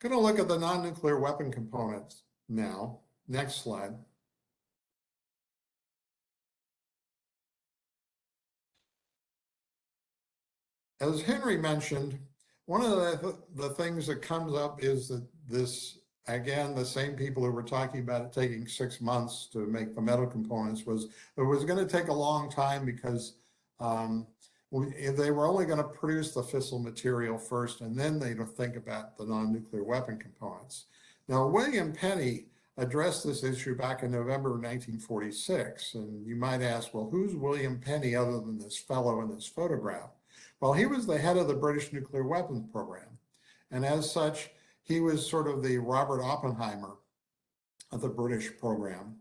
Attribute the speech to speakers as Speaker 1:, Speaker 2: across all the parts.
Speaker 1: Going to look at the non-nuclear weapon components now. Next slide. As Henry mentioned, one of the things that comes up is that this, again, the same people who were talking about it taking 6 months to make the metal components was, it was going to take a long time because they were only going to produce the fissile material first, and then they'd think about the non-nuclear weapon components. Now, William Penny addressed this issue back in November of 1946, and you might ask, well, who's William Penny other than this fellow in this photograph? Well, he was the head of the British nuclear weapons program, and as such, he was sort of the Robert Oppenheimer of the British program.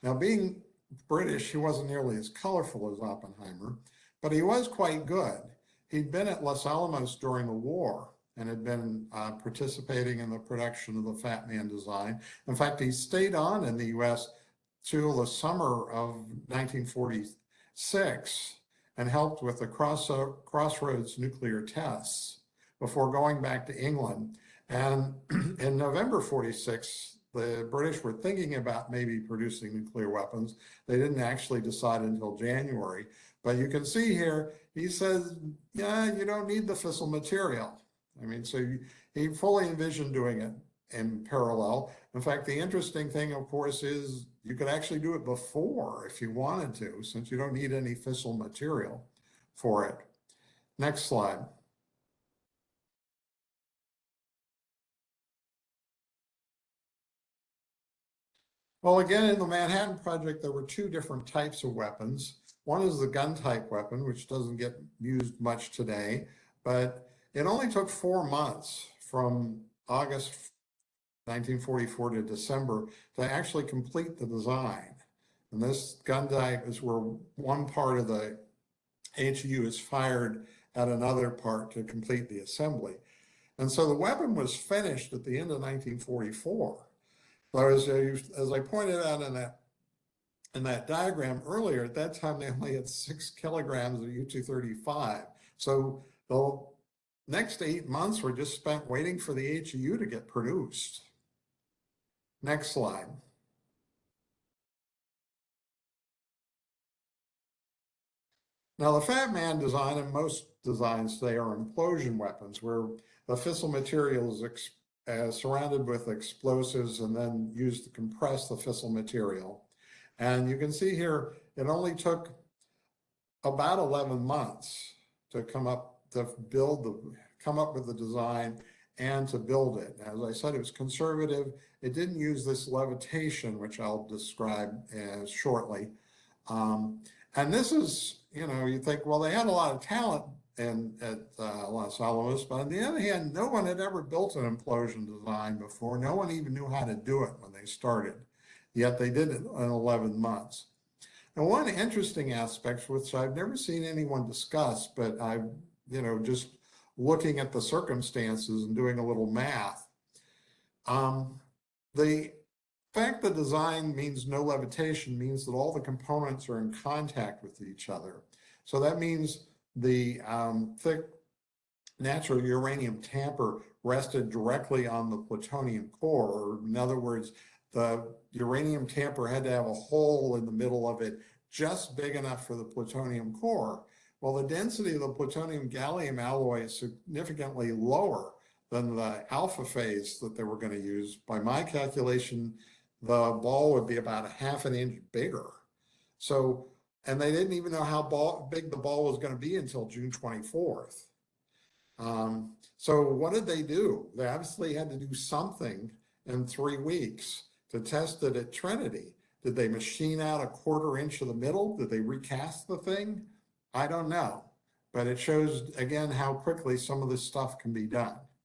Speaker 1: Now, being British, he wasn't nearly as colorful as Oppenheimer, but he was quite good. He'd been at Los Alamos during the war and had been participating in the production of the Fat Man design. In fact, he stayed on in the US till the summer of 1946 and helped with the Crossroads nuclear tests before going back to England. And in November 46, the British were thinking about maybe producing nuclear weapons. They didn't actually decide until January. But you can see here, he says, yeah, you don't need the fissile material. I mean, so he fully envisioned doing it in parallel. In fact, the interesting thing, of course, is you could actually do it before if you wanted to, since you don't need any fissile material for it. Next slide. Well, again, in the Manhattan Project, there were two different types of weapons. One is the gun type weapon, which doesn't get used much today, but it only took 4 months from August 1944 to December to actually complete the design. And this gun type is where one part of the HU is fired at another part to complete the assembly. And so the weapon was finished at the end of 1944. So as I pointed out in that diagram earlier, at that time they only had 6 kilograms of U-235. So the next 8 months were just spent waiting for the HU to get produced. Next slide. Now the Fat Man design and most designs today are implosion weapons, where the fissile material is surrounded with explosives and then used to compress the fissile material. And you can see here, it only took about 11 months to come up with the design and to build it. As I said, it was conservative. It didn't use this levitation, which I'll describe shortly. And this is, you think, well, they had a lot of talent at Los Alamos, but on the other hand, no one had ever built an implosion design before. No one even knew how to do it when they started, yet they did it in 11 months. And one interesting aspect, which I've never seen anyone discuss, but I've, just looking at the circumstances and doing a little math, the fact that design means no levitation means that all the components are in contact with each other. So that means the thick natural uranium tamper rested directly on the plutonium core, or in other words, the uranium tamper had to have a hole in the middle of it just big enough for the plutonium core. Well, the density of the plutonium gallium alloy is significantly lower than the alpha phase that they were going to use. By my calculation, the ball would be about 1/2 inch bigger. So, and they didn't even know how big the ball was going to be until June 24th. So what did they do? They obviously had to do something in 3 weeks to test it at Trinity. Did they machine out 1/4 inch of the middle? Did they recast the thing? I don't know, but it shows again how quickly some of this stuff can be done.